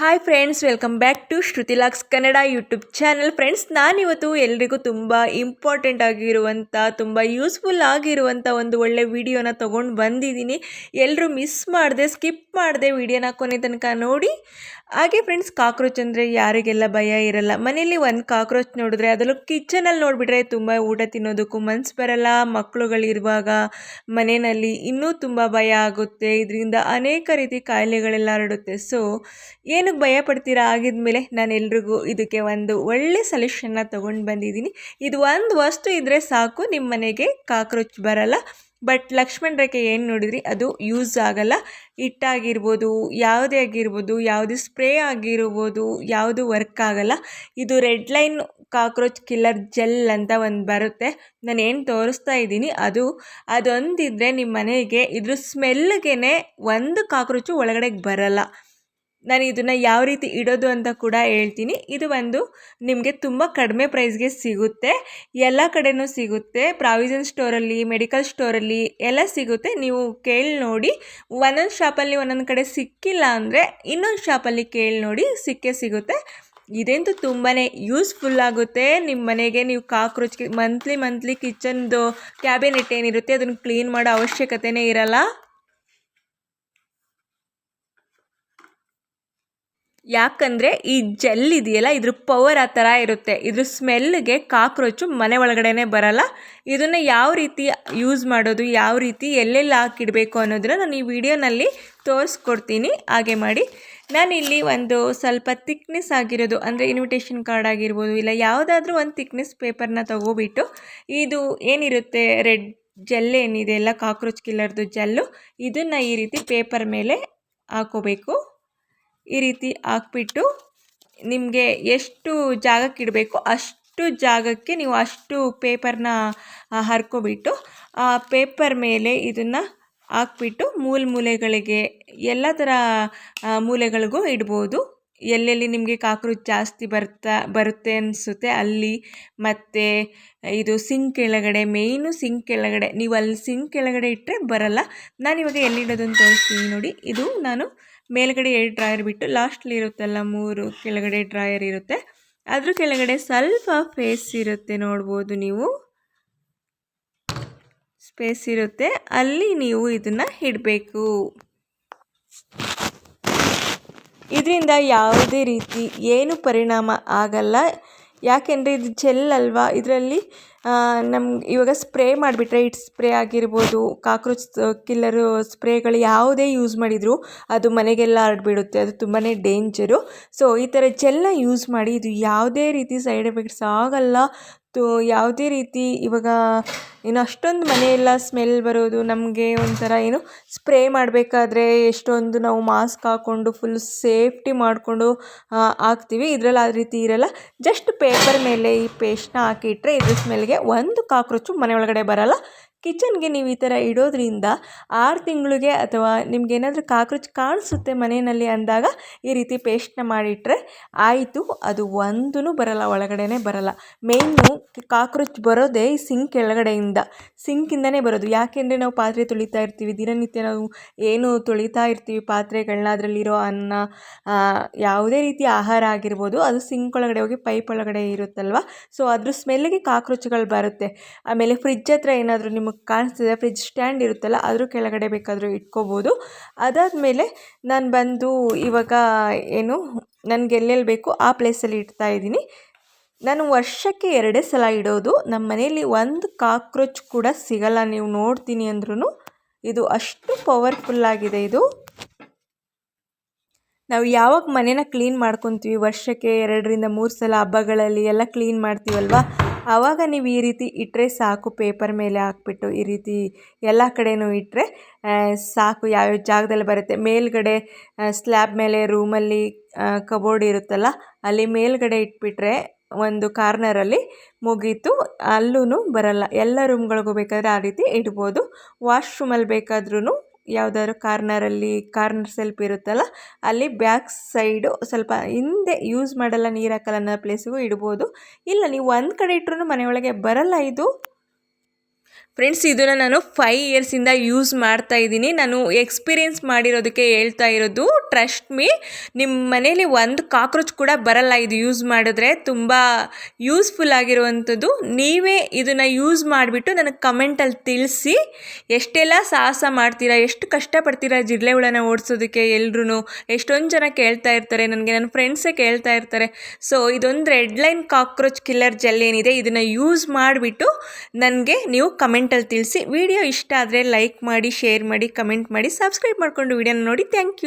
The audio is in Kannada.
Hi friends, welcome back to Shruti locks Kannada YouTube channel. Friends, ನಾನಿವತ್ತು ಎಲ್ರಿಗೂ ತುಂಬ ಇಂಪಾರ್ಟೆಂಟ್ ಆಗಿರುವಂಥ, ತುಂಬ ಯೂಸ್ಫುಲ್ ಆಗಿರುವಂಥ ಒಂದು ಒಳ್ಳೆ ವಿಡಿಯೋನ ತೊಗೊಂಡು ಬಂದಿದ್ದೀನಿ. ಎಲ್ಲರೂ ಮಿಸ್ ಮಾಡದೆ, ಸ್ಕಿಪ್ ಮಾಡದೆ ವಿಡಿಯೋನ ಕೊನೆ ತನಕ ನೋಡಿ. ಹಾಗೆ ಫ್ರೆಂಡ್ಸ್, ಕಾಕ್ರೋಚ್ ಅಂದರೆ ಯಾರಿಗೆಲ್ಲ ಭಯ ಇರಲ್ಲ. ಮನೆಯಲ್ಲಿ ಒಂದು ಕಾಕ್ರೋಚ್ ನೋಡಿದ್ರೆ, ಅದರಲ್ಲೂ ಕಿಚನಲ್ಲಿ ನೋಡಿಬಿಟ್ರೆ ತುಂಬ ಊಟ ತಿನ್ನೋದಕ್ಕೂ ಮನಸ್ಸು ಬರಲ್ಲ. ಮಕ್ಕಳುಗಳಿರುವಾಗ ಮನೆಯಲ್ಲಿ ಇನ್ನೂ ತುಂಬ ಭಯ ಆಗುತ್ತೆ. ಇದರಿಂದ ಅನೇಕ ರೀತಿ ಕಾಯಿಲೆಗಳೆಲ್ಲ ಹರಡುತ್ತೆ. ಸೊ ಏನಕ್ಕೆ ಭಯ ಪಡ್ತೀರಾ? ಆಗಿದ್ಮೇಲೆ ನಾನು ಎಲ್ರಿಗೂ ಇದಕ್ಕೆ ಒಂದು ಒಳ್ಳೆ ಸೊಲ್ಯೂಷನ್ನ ತೊಗೊಂಡು ಬಂದಿದ್ದೀನಿ. ಇದು ಒಂದು ವಸ್ತು ಇದ್ದರೆ ಸಾಕು, ನಿಮ್ಮ ಮನೆಗೆ ಕಾಕ್ರೋಚ್ ಬರಲ್ಲ. ಬಟ್ ಲಕ್ಷ್ಮಣ ರೇಖೆ ಏನು ನೋಡಿದ್ರಿ, ಅದು ಯೂಸ್ ಆಗಲ್ಲ. ಹಿಟ್ಟಾಗಿರ್ಬೋದು, ಯಾವುದೇ ಆಗಿರ್ಬೋದು, ಯಾವುದು ಸ್ಪ್ರೇ ಆಗಿರ್ಬೋದು, ಯಾವುದು ವರ್ಕ್ ಆಗಲ್ಲ. ಇದು red line cockroach killer gel ಅಂತ ಒಂದು ಬರುತ್ತೆ. ನಾನು ಏನು ತೋರಿಸ್ತಾ ಇದ್ದೀನಿ ಅದೊಂದಿದ್ರೆ ನಿಮ್ಮ ಮನೆಗೆ ಇದ್ರ ಸ್ಮೆಲ್ಗೆ ಒಂದು ಕಾಕ್ರೋಚು ಒಳಗಡೆ ಬರಲ್ಲ. ನಾನು ಇದನ್ನು ಯಾವ ರೀತಿ ಇಡೋದು ಅಂತ ಕೂಡ ಹೇಳ್ತೀನಿ. ಇದು ಒಂದು ನಿಮಗೆ ತುಂಬ ಕಡಿಮೆ ಪ್ರೈಸ್ಗೆ ಸಿಗುತ್ತೆ. ಎಲ್ಲ ಕಡೆನೂ ಸಿಗುತ್ತೆ. ಪ್ರಾವಿಷನ್ ಸ್ಟೋರಲ್ಲಿ, ಮೆಡಿಕಲ್ ಸ್ಟೋರಲ್ಲಿ ಎಲ್ಲ ಸಿಗುತ್ತೆ. ನೀವು ಕೇಳಿ ನೋಡಿ. ಒಂದೊಂದು ಶಾಪಲ್ಲಿ ಒಂದೊಂದು ಕಡೆ ಸಿಕ್ಕಿಲ್ಲ ಅಂದರೆ ಇನ್ನೊಂದು ಶಾಪಲ್ಲಿ ಕೇಳಿ ನೋಡಿ, ಸಿಕ್ಕೇ ಸಿಗುತ್ತೆ. ಇದಂತೂ ತುಂಬಾ ಯೂಸ್ಫುಲ್ ಆಗುತ್ತೆ. ನಿಮ್ಮ ಮನೆಗೆ ನೀವು ಕಾಕ್ರೋಚ್ಗೆ ಮಂತ್ಲಿ ಕಿಚನ್ದು ಕ್ಯಾಬಿನೆಟ್ ಏನಿರುತ್ತೆ ಅದನ್ನು ಕ್ಲೀನ್ ಮಾಡೋ ಅವಶ್ಯಕತೆನೇ ಇರಲ್ಲ. ಯಾಕಂದರೆ ಈ ಜೆಲ್ ಇದೆಯಲ್ಲ, ಇದ್ರ ಪವರ್ ಆ ಥರ ಇರುತ್ತೆ. ಇದ್ರ ಸ್ಮೆಲ್ಗೆ ಕಾಕ್ರೋಚು ಮನೆ ಒಳಗಡೆ ಬರಲ್ಲ. ಇದನ್ನು ಯಾವ ರೀತಿ ಯೂಸ್ ಮಾಡೋದು, ಯಾವ ರೀತಿ ಎಲ್ಲೆಲ್ಲಿ ಹಾಕಿಡಬೇಕು ಅನ್ನೋದನ್ನ ನಾನು ಈ ವಿಡಿಯೋನಲ್ಲಿ ತೋರಿಸ್ಕೊಡ್ತೀನಿ. ಹಾಗೆ ಮಾಡಿ. ನಾನಿಲ್ಲಿ ಒಂದು ಸ್ವಲ್ಪ ತಿಕ್ನೆಸ್ ಆಗಿರೋದು, ಅಂದರೆ ಇನ್ವಿಟೇಷನ್ ಕಾರ್ಡ್ ಆಗಿರ್ಬೋದು, ಇಲ್ಲ ಯಾವುದಾದ್ರೂ ಒಂದು ತಿಕ್ನೆಸ್ ಪೇಪರ್ನ ತೊಗೋಬಿಟ್ಟು, ಇದು ಏನಿರುತ್ತೆ ರೆಡ್ ಜೆಲ್ ಏನಿದೆ ಎಲ್ಲ ಕಾಕ್ರೋಚ್ ಕಿಲ್ಲರ್ದು ಜೆಲ್ಲು, ಇದನ್ನು ಈ ರೀತಿ ಪೇಪರ್ ಮೇಲೆ ಹಾಕೋಬೇಕು. ಈ ರೀತಿ ಹಾಕ್ಬಿಟ್ಟು ನಿಮಗೆ ಎಷ್ಟು ಜಾಗಕ್ಕೆ ಇಡಬೇಕು ಅಷ್ಟು ಜಾಗಕ್ಕೆ ನೀವು ಅಷ್ಟು ಪೇಪರ್ನ ಹರ್ಕೊಬಿಟ್ಟು ಆ ಪೇಪರ್ ಮೇಲೆ ಇದನ್ನು ಹಾಕ್ಬಿಟ್ಟು ಮೂಲೆಗಳಿಗೆ ಎಲ್ಲ ಥರ ಮೂಲೆಗಳಿಗೂ ಇಡ್ಬೋದು. ಎಲ್ಲೆಲ್ಲಿ ನಿಮಗೆ ಕಾಕ್ರೋಚ್ ಜಾಸ್ತಿ ಬರುತ್ತೆ ಅನಿಸುತ್ತೆ ಅಲ್ಲಿ, ಮತ್ತು ಇದು ಸಿಂಕ್ ಕೆಳಗಡೆ, ಮೇಯ್ನು ಸಿಂಕ್ ಕೆಳಗಡೆ, ನೀವು ಅಲ್ಲಿ ಸಿಂಕ್ ಕೆಳಗಡೆ ಇಟ್ಟರೆ ಬರಲ್ಲ. ನಾನಿವಾಗ ಎಲ್ಲಿಡೋದನ್ನು ತೋರಿಸ್ತೀನಿ ನೋಡಿ. ಇದು ನಾನು ಮೇಲ್ಗಡೆ 2 ಡ್ರಾಯರ್ ಬಿಟ್ಟು ಲಾಸ್ಟಲ್ಲಿ ಇರುತ್ತಲ್ಲ 3 ಕೆಳಗಡೆ ಡ್ರಾಯರ್ ಇರುತ್ತೆ, ಅದ್ರ ಕೆಳಗಡೆ ಸ್ವಲ್ಪ ಸ್ಪೇಸ್ ಇರುತ್ತೆ, ನೋಡ್ಬೋದು ನೀವು, ಸ್ಪೇಸ್ ಇರುತ್ತೆ, ಅಲ್ಲಿ ನೀವು ಇದನ್ನು ಇಡಬೇಕು. ಇದರಿಂದ ಯಾವುದೇ ರೀತಿ ಏನು ಪರಿಣಾಮ ಆಗಲ್ಲ. ಯಾಕೆಂದರೆ ಇದು ಜೆಲ್ ಅಲ್ವಾ, ಇದರಲ್ಲಿ ನಮ್ಗೆ ಇವಾಗ ಸ್ಪ್ರೇ ಮಾಡಿಬಿಟ್ರೆ, ಇಟ್ ಸ್ಪ್ರೇ ಆಗಿರ್ಬೋದು, ಕಾಕ್ರೋಚ್ ಕಿಲ್ಲರು ಸ್ಪ್ರೇಗಳು ಯಾವುದೇ ಯೂಸ್ ಮಾಡಿದರೂ ಅದು ಮನೆಗೆಲ್ಲ ಹರಡ್ಬಿಡುತ್ತೆ. ಅದು ತುಂಬಾ ಡೇಂಜರು. ಸೊ ಈ ಥರ ಜೆಲ್ನ ಯೂಸ್ ಮಾಡಿ. ಇದು ಯಾವುದೇ ರೀತಿ ಸೈಡ್ ಎಫೆಕ್ಟ್ಸ್ ಆಗಲ್ಲ. ಯಾವುದೇ ರೀತಿ ಇವಾಗ ಏನು ಅಷ್ಟೊಂದು ಮನೆಯೆಲ್ಲ ಸ್ಮೆಲ್ ಬರೋದು, ನಮಗೆ ಒಂಥರ ಏನು ಸ್ಪ್ರೇ ಮಾಡಬೇಕಾದ್ರೆ ಎಷ್ಟೊಂದು ನಾವು ಮಾಸ್ಕ್ ಹಾಕ್ಕೊಂಡು ಫುಲ್ ಸೇಫ್ಟಿ ಮಾಡಿಕೊಂಡು ಹಾಕ್ತೀವಿ. ಇದರಲ್ಲಿ ಆ ರೀತಿ ಇರಲ್ಲ. ಜಸ್ಟ್ ಪೇಪರ್ ಮೇಲೆ ಈ ಪೇಸ್ಟ್ನ ಹಾಕಿಟ್ರೆ ಇದ್ರ ಸ್ಮೆಲ್ಗೆ ಒಂದು ಕಾಕ್ರೋಚು ಮನೆ ಒಳಗಡೆ ಬರಲ್ಲ. ಕಿಚನ್ಗೆ ನೀವು ಈ ಥರ ಇಡೋದ್ರಿಂದ 6 ತಿಂಗಳಿಗೆ ಅಥವಾ ನಿಮ್ಗೇನಾದರೂ ಕಾಕ್ರೋಚ್ ಕಾಣಿಸುತ್ತೆ ಮನೆಯಲ್ಲಿ ಅಂದಾಗ ಈ ರೀತಿ ಪೇಸ್ಟ್ನ ಮಾಡಿಟ್ರೆ ಆಯಿತು. ಅದು ಒಂದೂ ಬರಲ್ಲ, ಒಳಗಡೆ ಬರಲ್ಲ. ಮೇಯ್ನು ಕಾಕ್ರೋಚ್ ಬರೋದೇ ಈ ಸಿಂಕ್ ಕೆಳಗಡೆಯಿಂದ, ಸಿಂಕಿಂದನೇ ಬರೋದು. ಯಾಕೆಂದರೆ ನಾವು ಪಾತ್ರೆ ತೊಳಿತಾ ಇರ್ತೀವಿ, ದಿನನಿತ್ಯ ನಾವು ಏನು ತೊಳಿತಾ ಇರ್ತೀವಿ ಪಾತ್ರೆಗಳನ್ನ, ಅದರಲ್ಲಿರೋ ಅನ್ನ, ಯಾವುದೇ ರೀತಿ ಆಹಾರ ಆಗಿರ್ಬೋದು, ಅದು ಸಿಂಕ್ ಒಳಗಡೆ ಹೋಗಿ ಪೈಪ್ ಒಳಗಡೆ ಇರುತ್ತಲ್ವ. ಸೊ ಅದ್ರ ಸ್ಮೆಲ್ಗೆ ಕಾಕ್ರೋಚ್ಗಳು ಬರುತ್ತೆ. ಆಮೇಲೆ ಫ್ರಿಜ್ ಹತ್ರ ಏನಾದರೂ ನಿಮಗೆ ಕಾಣಿಸ್ತಿದೆ, ಫ್ರಿಜ್ ಸ್ಟ್ಯಾಂಡ್ ಇರುತ್ತಲ್ಲ ಅದ್ರ ಕೆಳಗಡೆ ಬೇಕಾದರೂ ಇಟ್ಕೋಬೋದು. ಅದಾದಮೇಲೆ ನಾನು ಬಂದು ಇವಾಗ ಏನು ನನಗೆ ಎಲ್ಲೆಲ್ಲಿ ಬೇಕು ಆ ಪ್ಲೇಸಲ್ಲಿ ಇಡ್ತಾ ಇದ್ದೀನಿ. ನಾನು ವರ್ಷಕ್ಕೆ 2 ಸಲ ಇಡೋದು. ನಮ್ಮ ಮನೆಯಲ್ಲಿ ಒಂದು ಕಾಕ್ರೋಚ್ ಕೂಡ ಸಿಗಲ್ಲ, ನೀವು ನೋಡ್ತೀನಿ ಅಂದ್ರೂ. ಇದು ಅಷ್ಟು ಪವರ್ಫುಲ್ಲಾಗಿದೆ. ಇದು ನಾವು ಯಾವಾಗ ಮನೇನ ಕ್ಲೀನ್ ಮಾಡ್ಕೊತೀವಿ, ವರ್ಷಕ್ಕೆ 2ರಿಂದ 3 ಸಲ ಹಬ್ಬಗಳಲ್ಲಿ ಎಲ್ಲ ಕ್ಲೀನ್ ಮಾಡ್ತೀವಲ್ವ, ಆವಾಗ ನೀವು ಈ ರೀತಿ ಇಟ್ಟರೆ ಸಾಕು. ಪೇಪರ್ ಮೇಲೆ ಹಾಕ್ಬಿಟ್ಟು ಈ ರೀತಿ ಎಲ್ಲ ಕಡೆನೂ ಇಟ್ಟರೆ ಸಾಕು. ಯಾವ್ಯಾವ ಜಾಗದಲ್ಲಿ ಬರುತ್ತೆ, ಮೇಲ್ಗಡೆ ಸ್ಲ್ಯಾಬ್ ಮೇಲೆ ರೂಮಲ್ಲಿ ಕಬೋರ್ಡ್ ಇರುತ್ತಲ್ಲ, ಅಲ್ಲಿ ಮೇಲ್ಗಡೆ ಇಟ್ಬಿಟ್ರೆ ಒಂದು ಕಾರ್ನರಲ್ಲಿ ಮುಗೀತು, ಅಲ್ಲೂ ಬರಲ್ಲ. ಎಲ್ಲ ರೂಮ್ಗಳಿಗೂ ಬೇಕಾದರೆ ಆ ರೀತಿ ಇಡ್ಬೋದು. ವಾಶ್ರೂಮಲ್ಲಿ ಬೇಕಾದ್ರೂ ಯಾವುದಾದ್ರು ಕಾರ್ನರ್ ಸೆಲ್ಫ್ ಇರುತ್ತಲ್ಲ, ಅಲ್ಲಿ ಬ್ಯಾಕ್ ಸೈಡು ಸ್ವಲ್ಪ ಹಿಂದೆ ಯೂಸ್ ಮಾಡಲ್ಲ, ನೀರು ಹಾಕಲ್ಲ ಅನ್ನೋ ಪ್ಲೇಸಿಗೂ ಇಡ್ಬೋದು. ಇಲ್ಲ ನೀವು ಒಂದು ಕಡೆ ಇಟ್ಟರೂ ಮನೆಯೊಳಗೆ ಬರಲ್ಲ ಇದು. ಫ್ರೆಂಡ್ಸ್, ಇದನ್ನು ನಾನು 5 ಇಯರ್ಸಿಂದ ಯೂಸ್ ಮಾಡ್ತಾ ಇದ್ದೀನಿ. ನಾನು ಎಕ್ಸ್ಪೀರಿಯೆನ್ಸ್ ಮಾಡಿರೋದಕ್ಕೆ ಹೇಳ್ತಾ ಇರೋದು. ಟ್ರಸ್ಟ್ ಮೀ, ನಿಮ್ಮ ಮನೇಲಿ ಒಂದು ಕಾಕ್ರೋಚ್ ಕೂಡ ಬರಲ್ಲ ಇದು ಯೂಸ್ ಮಾಡಿದ್ರೆ. ತುಂಬ ಯೂಸ್ಫುಲ್ ಆಗಿರುವಂಥದ್ದು. ನೀವೇ ಇದನ್ನು ಯೂಸ್ ಮಾಡಿಬಿಟ್ಟು ನನಗೆ ಕಮೆಂಟಲ್ಲಿ ತಿಳಿಸಿ. ಎಷ್ಟೆಲ್ಲ ಸಾಹಸ ಮಾಡ್ತೀರಾ, ಎಷ್ಟು ಕಷ್ಟಪಡ್ತೀರಾ ಜಿರಳೆ ಹುಳನ ಓಡಿಸೋದಕ್ಕೆ. ಎಲ್ರೂ ಎಷ್ಟೊಂದು ಜನ ಕೇಳ್ತಾ ಇರ್ತಾರೆ ನನಗೆ, ನನ್ನ ಫ್ರೆಂಡ್ಸೇ ಕೇಳ್ತಾ ಇರ್ತಾರೆ. ಸೊ ಇದೊಂದು red line cockroach killer gel ಏನಿದೆ, ಇದನ್ನು ಯೂಸ್ ಮಾಡಿಬಿಟ್ಟು ನನಗೆ ನೀವು ಕಮೆಂಟಲ್ಲಿ ತಿಳಿಸಿ. ವಿಡಿಯೋ ಇಷ್ಟ ಆದರೆ ಲೈಕ್ ಮಾಡಿ, ಶೇರ್ ಮಾಡಿ, ಕಮೆಂಟ್ ಮಾಡಿ, ಸಬ್ಸ್ಕ್ರೈಬ್ ಮಾಡಿಕೊಂಡು ವಿಡಿಯೋನ ನೋಡಿ. Thank you.